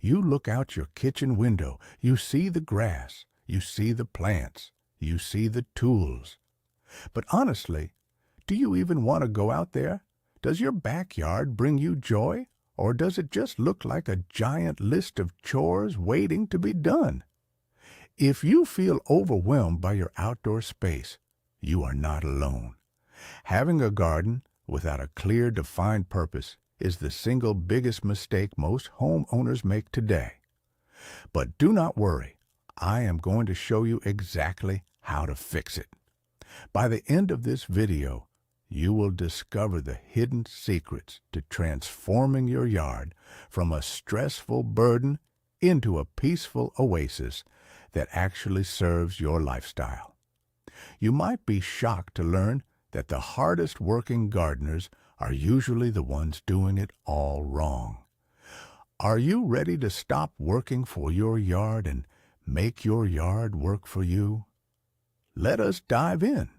You look out your kitchen window, you see the grass, you see the plants, you see the tools. But honestly, do you even want to go out there? Does your backyard bring you joy, or does it just look like a giant list of chores waiting to be done? If you feel overwhelmed by your outdoor space, you are not alone. Having a garden without a clear, defined purpose is the single biggest mistake most homeowners make today. But do not worry, I am going to show you exactly how to fix it. By the end of this video, you will discover the hidden secrets to transforming your yard from a stressful burden into a peaceful oasis that actually serves your lifestyle. You might be shocked to learn that the hardest working gardeners are usually the ones doing it all wrong. Are you ready to stop working for your yard and make your yard work for you? Let us dive in.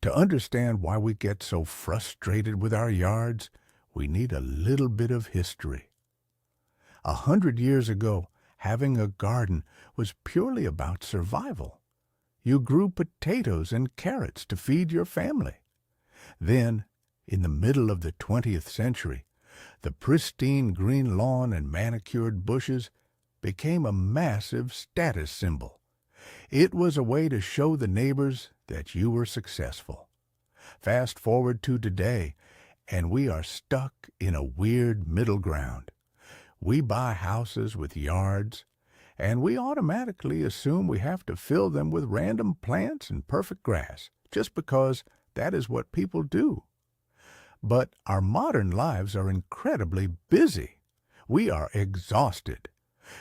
To understand why we get so frustrated with our yards, we need a little bit of history. 100 years ago, having a garden was purely about survival. You grew potatoes and carrots to feed your family. Then, in the middle of the 20th century, the pristine green lawn and manicured bushes became a massive status symbol. It was a way to show the neighbors that you were successful. Fast forward to today, and we are stuck in a weird middle ground. We buy houses with yards, and we automatically assume we have to fill them with random plants and perfect grass, just because that is what people do. But our modern lives are incredibly busy. We are exhausted.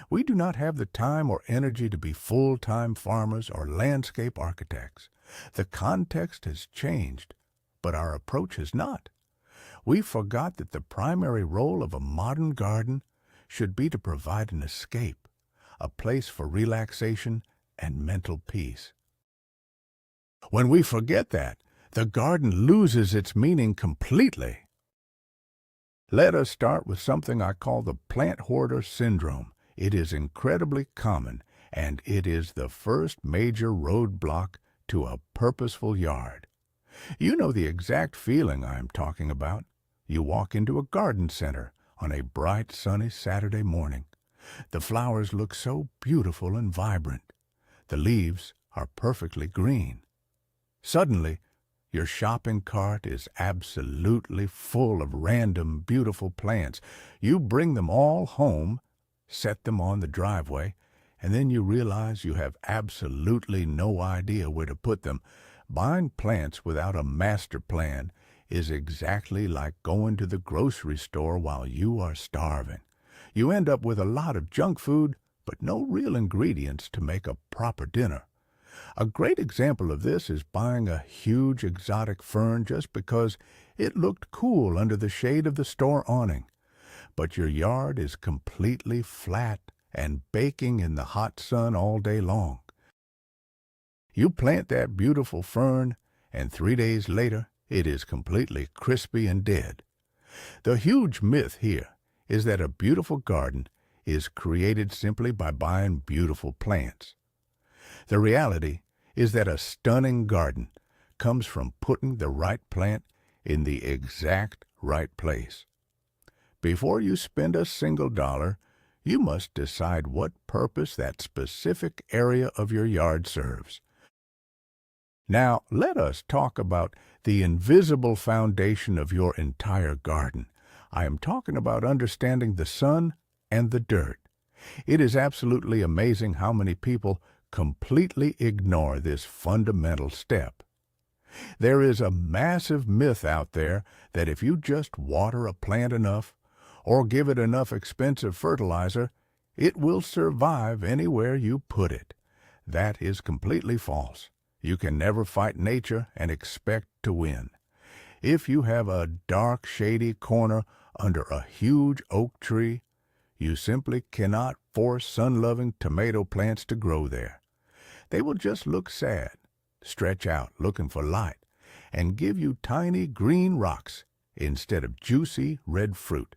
We do not have the time or energy to be full-time farmers or landscape architects. The context has changed, but our approach has not. We forgot that the primary role of a modern garden should be to provide an escape, a place for relaxation and mental peace. When we forget that, the garden loses its meaning completely. Let us start with something I call the plant hoarder syndrome. It is incredibly common, and it is the first major roadblock to a purposeful yard. You know the exact feeling I am talking about. You walk into a garden center on a bright, sunny Saturday morning. The flowers look so beautiful and vibrant. The leaves are perfectly green. Suddenly, your shopping cart is absolutely full of random, beautiful plants. You bring them all home, set them on the driveway, and then you realize you have absolutely no idea where to put them. Buying plants without a master plan is exactly like going to the grocery store while you are starving. You end up with a lot of junk food, but no real ingredients to make a proper dinner. A great example of this is buying a huge exotic fern just because it looked cool under the shade of the store awning. But your yard is completely flat and baking in the hot sun all day long. You plant that beautiful fern, and 3 days later, it is completely crispy and dead. The huge myth here is that a beautiful garden is created simply by buying beautiful plants. The reality is that a stunning garden comes from putting the right plant in the exact right place. Before you spend a single dollar, you must decide what purpose that specific area of your yard serves. Now, let us talk about the invisible foundation of your entire garden. I am talking about understanding the sun and the dirt. It is absolutely amazing how many people completely ignore this fundamental step. There is a massive myth out there that if you just water a plant enough, or give it enough expensive fertilizer, it will survive anywhere you put it. That is completely false. You can never fight nature and expect to win. If you have a dark, shady corner under a huge oak tree, you simply cannot force sun-loving tomato plants to grow there. They will just look sad, stretch out looking for light, and give you tiny green rocks instead of juicy red fruit.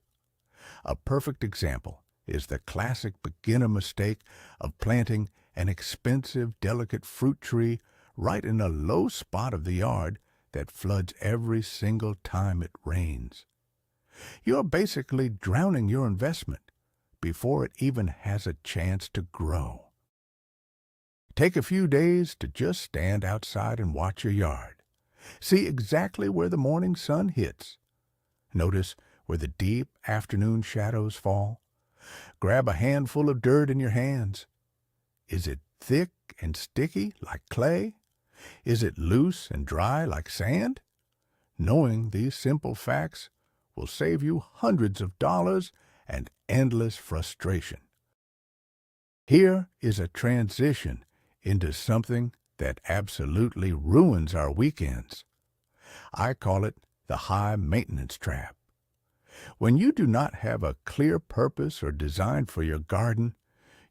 A perfect example is the classic beginner mistake of planting an expensive, delicate fruit tree right in a low spot of the yard that floods every single time it rains. You're basically drowning your investment before it even has a chance to grow. Take a few days to just stand outside and watch your yard. See exactly where the morning sun hits. Notice where the deep afternoon shadows fall. Grab a handful of dirt in your hands. Is it thick and sticky like clay? Is it loose and dry like sand? Knowing these simple facts will save you hundreds of dollars and endless frustration. Here is a transition into something that absolutely ruins our weekends. I call it the high maintenance trap. When you do not have a clear purpose or design for your garden,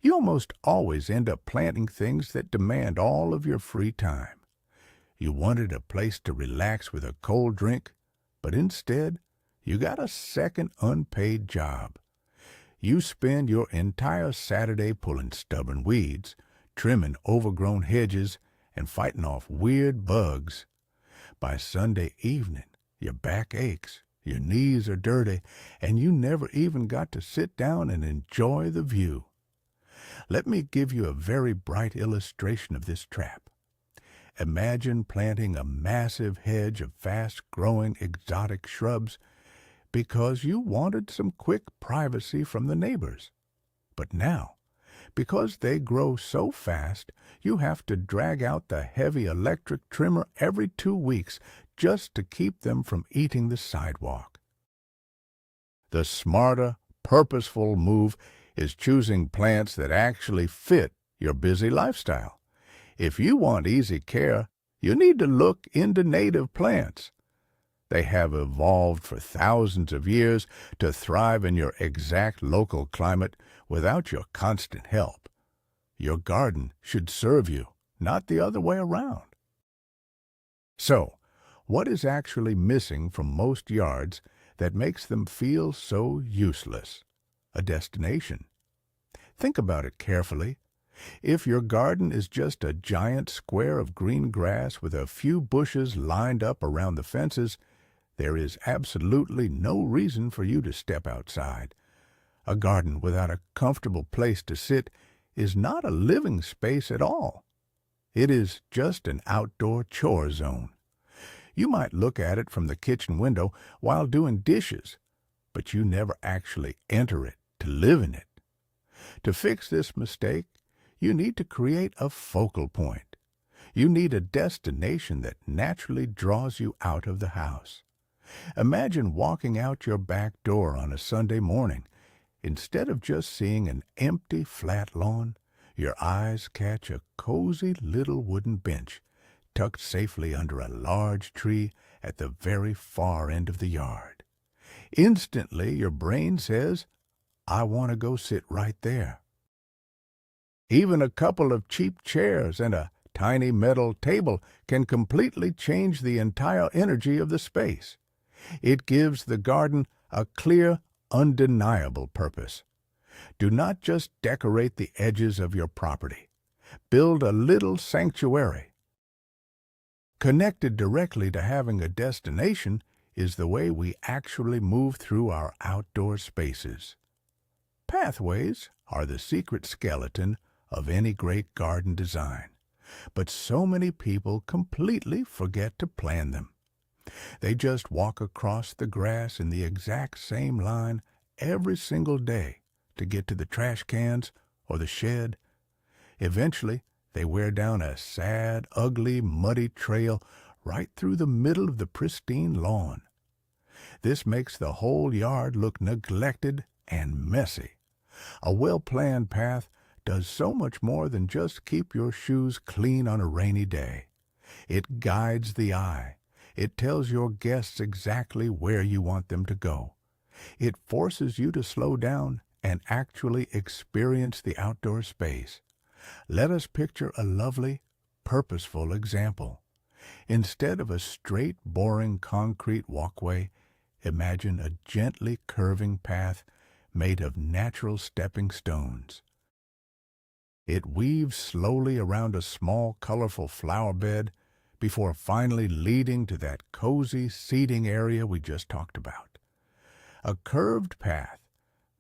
you almost always end up planting things that demand all of your free time. You wanted a place to relax with a cold drink, but instead, you got a second unpaid job. You spend your entire Saturday pulling stubborn weeds, trimming overgrown hedges, and fighting off weird bugs. By Sunday evening, your back aches, your knees are dirty, and you never even got to sit down and enjoy the view. Let me give you a very bright illustration of this trap. Imagine planting a massive hedge of fast-growing exotic shrubs because you wanted some quick privacy from the neighbors. But now, because they grow so fast, you have to drag out the heavy electric trimmer every 2 weeks just to keep them from eating the sidewalk. The smarter, purposeful move is choosing plants that actually fit your busy lifestyle. If you want easy care, you need to look into native plants. They have evolved for thousands of years to thrive in your exact local climate without your constant help. Your garden should serve you, not the other way around. So, what is actually missing from most yards that makes them feel so useless? A destination. Think about it carefully. If your garden is just a giant square of green grass with a few bushes lined up around the fences, there is absolutely no reason for you to step outside. A garden without a comfortable place to sit is not a living space at all. It is just an outdoor chore zone. You might look at it from the kitchen window while doing dishes, but you never actually enter it to live in it. To fix this mistake, you need to create a focal point. You need a destination that naturally draws you out of the house. Imagine walking out your back door on a Sunday morning. Instead of just seeing an empty, flat lawn, your eyes catch a cozy little wooden bench tucked safely under a large tree at the very far end of the yard. Instantly, your brain says, "I want to go sit right there." Even a couple of cheap chairs and a tiny metal table can completely change the entire energy of the space. It gives the garden a clear, undeniable purpose. Do not just decorate the edges of your property. Build a little sanctuary. Connected directly to having a destination is the way we actually move through our outdoor spaces. Pathways are the secret skeleton of any great garden design, but so many people completely forget to plan them. They just walk across the grass in the exact same line every single day to get to the trash cans or the shed. Eventually, they wear down a sad, ugly, muddy trail right through the middle of the pristine lawn. This makes the whole yard look neglected and messy. A well-planned path does so much more than just keep your shoes clean on a rainy day. It guides the eye. It tells your guests exactly where you want them to go. It forces you to slow down and actually experience the outdoor space. Let us picture a lovely, purposeful example. Instead of a straight, boring concrete walkway, imagine a gently curving path made of natural stepping stones. It weaves slowly around a small, colorful flower bed before finally leading to that cozy seating area we just talked about. A curved path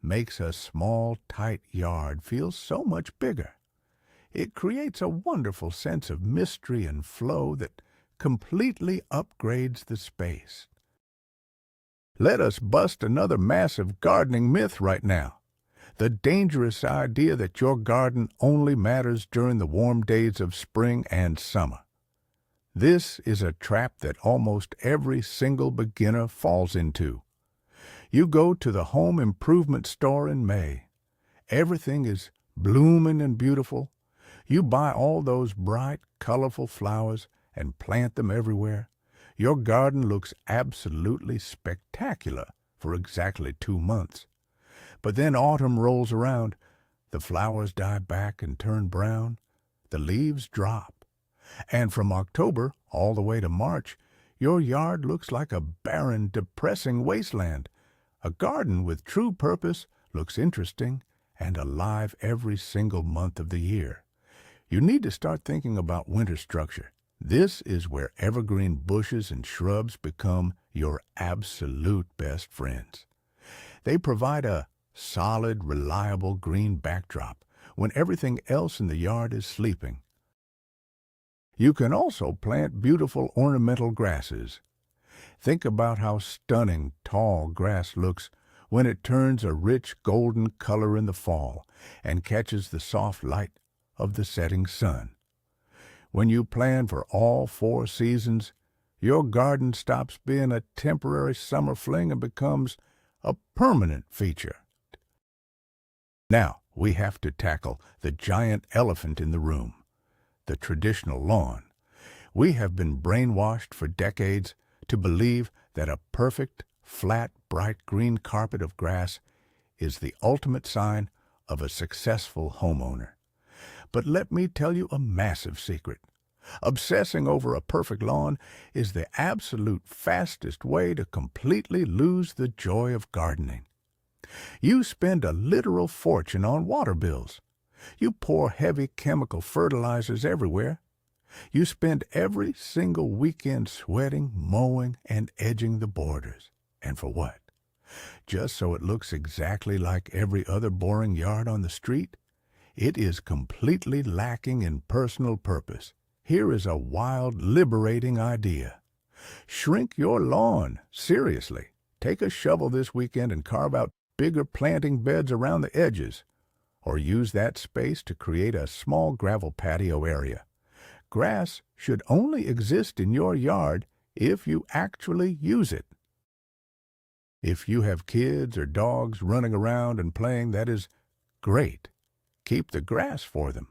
makes a small, tight yard feel so much bigger. It creates a wonderful sense of mystery and flow that completely upgrades the space. Let us bust another massive gardening myth right now. The dangerous idea that your garden only matters during the warm days of spring and summer. This is a trap that almost every single beginner falls into. You go to the home improvement store in May. Everything is blooming and beautiful. You buy all those bright, colorful flowers and plant them everywhere. Your garden looks absolutely spectacular for exactly 2 months. But then autumn rolls around. The flowers die back and turn brown. The leaves drop. And from October all the way to March, your yard looks like a barren, depressing wasteland. A garden with true purpose looks interesting and alive every single month of the year. You need to start thinking about winter structure. This is where evergreen bushes and shrubs become your absolute best friends. They provide a solid, reliable green backdrop when everything else in the yard is sleeping. You can also plant beautiful ornamental grasses. Think about how stunning tall grass looks when it turns a rich golden color in the fall and catches the soft light of the setting sun. When you plan for all 4 seasons, your garden stops being a temporary summer fling and becomes a permanent feature. Now, we have to tackle the giant elephant in the room, the traditional lawn. We have been brainwashed for decades to believe that a perfect, flat, bright green carpet of grass is the ultimate sign of a successful homeowner. But let me tell you a massive secret. Obsessing over a perfect lawn is the absolute fastest way to completely lose the joy of gardening. You spend a literal fortune on water bills. You pour heavy chemical fertilizers everywhere. You spend every single weekend sweating, mowing, and edging the borders. And for what? Just so it looks exactly like every other boring yard on the street? It is completely lacking in personal purpose. Here is a wild, liberating idea. Shrink your lawn, seriously. Take a shovel this weekend and carve out bigger planting beds around the edges, or use that space to create a small gravel patio area. Grass should only exist in your yard if you actually use it. If you have kids or dogs running around and playing, that is great. Keep the grass for them.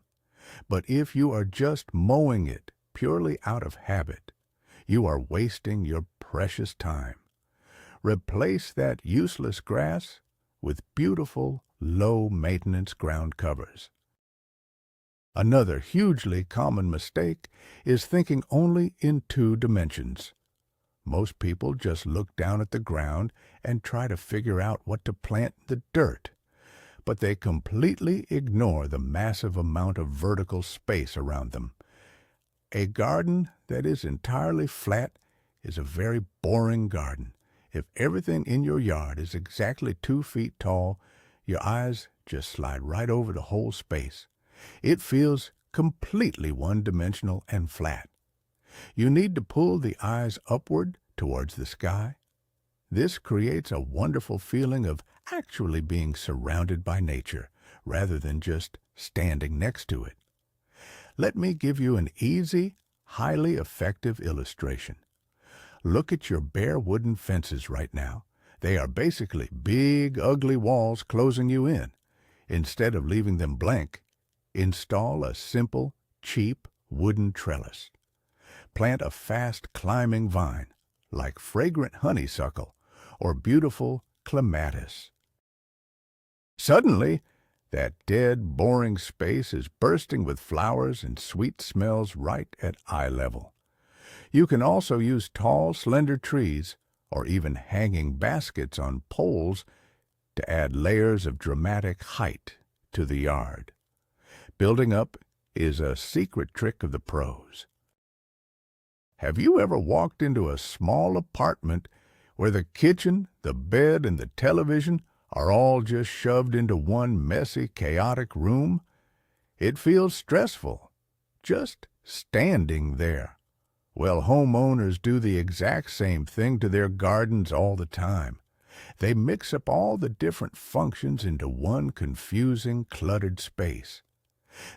But if you are just mowing it purely out of habit, you are wasting your precious time. Replace that useless grass with beautiful, low-maintenance ground covers. Another hugely common mistake is thinking only in 2 dimensions. Most people just look down at the ground and try to figure out what to plant in the dirt, but they completely ignore the massive amount of vertical space around them. A garden that is entirely flat is a very boring garden. If everything in your yard is exactly 2 feet tall, your eyes just slide right over the whole space. It feels completely one-dimensional and flat. You need to pull the eyes upward towards the sky. This creates a wonderful feeling of actually being surrounded by nature, rather than just standing next to it. Let me give you an easy, highly effective illustration. Look at your bare wooden fences right now. They are basically big, ugly walls closing you in. Instead of leaving them blank, install a simple, cheap wooden trellis. Plant a fast-climbing vine, like fragrant honeysuckle or beautiful clematis. Suddenly, that dead, boring space is bursting with flowers and sweet smells right at eye level. You can also use tall, slender trees or even hanging baskets on poles to add layers of dramatic height to the yard. Building up is a secret trick of the pros. Have you ever walked into a small apartment where the kitchen, the bed, and the television are all just shoved into one messy, chaotic room? It feels stressful, just standing there. Well, homeowners do the exact same thing to their gardens all the time. They mix up all the different functions into one confusing, cluttered space.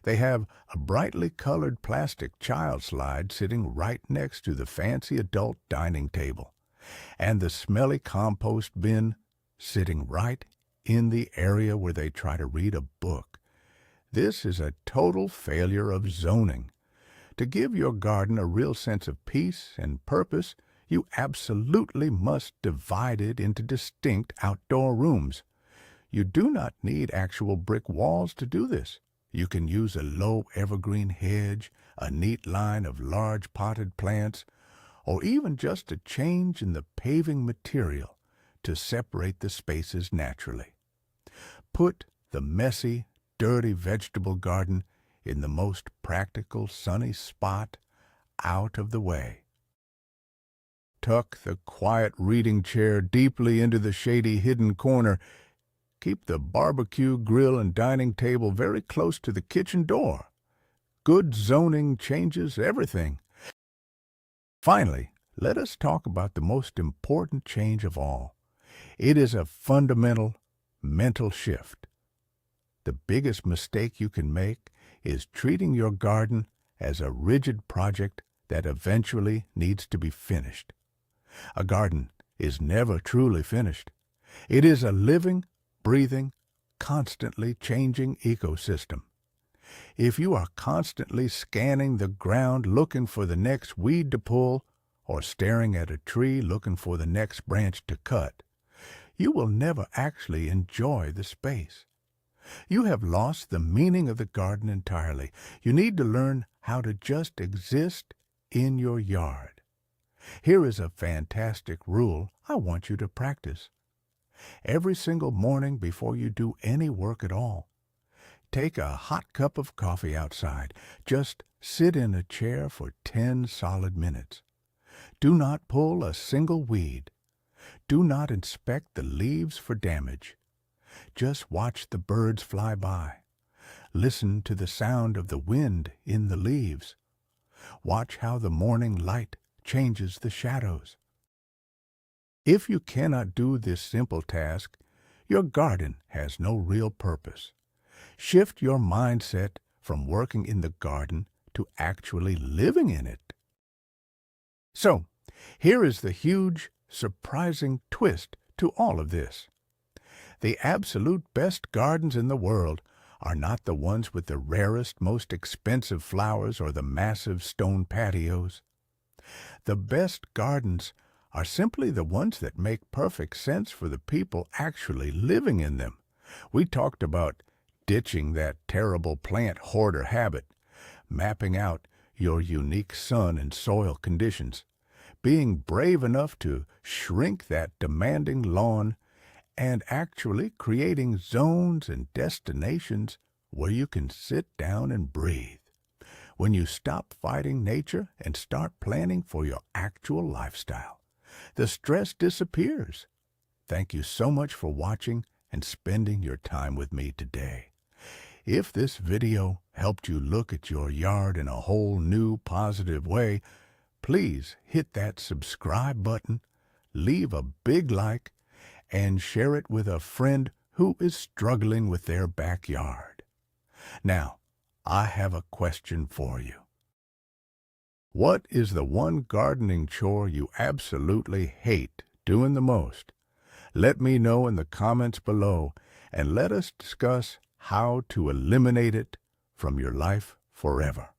They have a brightly colored plastic child slide sitting right next to the fancy adult dining table, and the smelly compost bin sitting right in the area where they try to read a book. This is a total failure of zoning. To give your garden a real sense of peace and purpose, you absolutely must divide it into distinct outdoor rooms. You do not need actual brick walls to do this. You can use a low evergreen hedge, a neat line of large potted plants, or even just a change in the paving material to separate the spaces naturally. Put the messy, dirty vegetable garden in the most practical sunny spot out of the way. Tuck the quiet reading chair deeply into the shady hidden corner. Keep the barbecue grill and dining table very close to the kitchen door. Good zoning changes everything. Finally, let us talk about the most important change of all. It is a fundamental mental shift. The biggest mistake you can make is treating your garden as a rigid project that eventually needs to be finished. A garden is never truly finished. It is a living, breathing, constantly changing ecosystem. If you are constantly scanning the ground looking for the next weed to pull, or staring at a tree looking for the next branch to cut, you will never actually enjoy the space. You have lost the meaning of the garden entirely. You need to learn how to just exist in your yard. Here is a fantastic rule I want you to practice. Every single morning before you do any work at all, take a hot cup of coffee outside. Just sit in a chair for 10 solid minutes. Do not pull a single weed. Do not inspect the leaves for damage. Just watch the birds fly by. Listen to the sound of the wind in the leaves. Watch how the morning light changes the shadows. If you cannot do this simple task, your garden has no real purpose. Shift your mindset from working in the garden to actually living in it. So, here is the huge, surprising twist to all of this. The absolute best gardens in the world are not the ones with the rarest, most expensive flowers or the massive stone patios. The best gardens are simply the ones that make perfect sense for the people actually living in them. We talked about ditching that terrible plant hoarder habit, mapping out your unique sun and soil conditions, being brave enough to shrink that demanding lawn, and actually creating zones and destinations where you can sit down and breathe. When you stop fighting nature and start planning for your actual lifestyle, the stress disappears. Thank you so much for watching and spending your time with me today. If this video helped you look at your yard in a whole new positive way, please hit that subscribe button, leave a big like, and share it with a friend who is struggling with their backyard. Now, I have a question for you. What is the one gardening chore you absolutely hate doing the most? Let me know in the comments below, and let us discuss how to eliminate it from your life forever.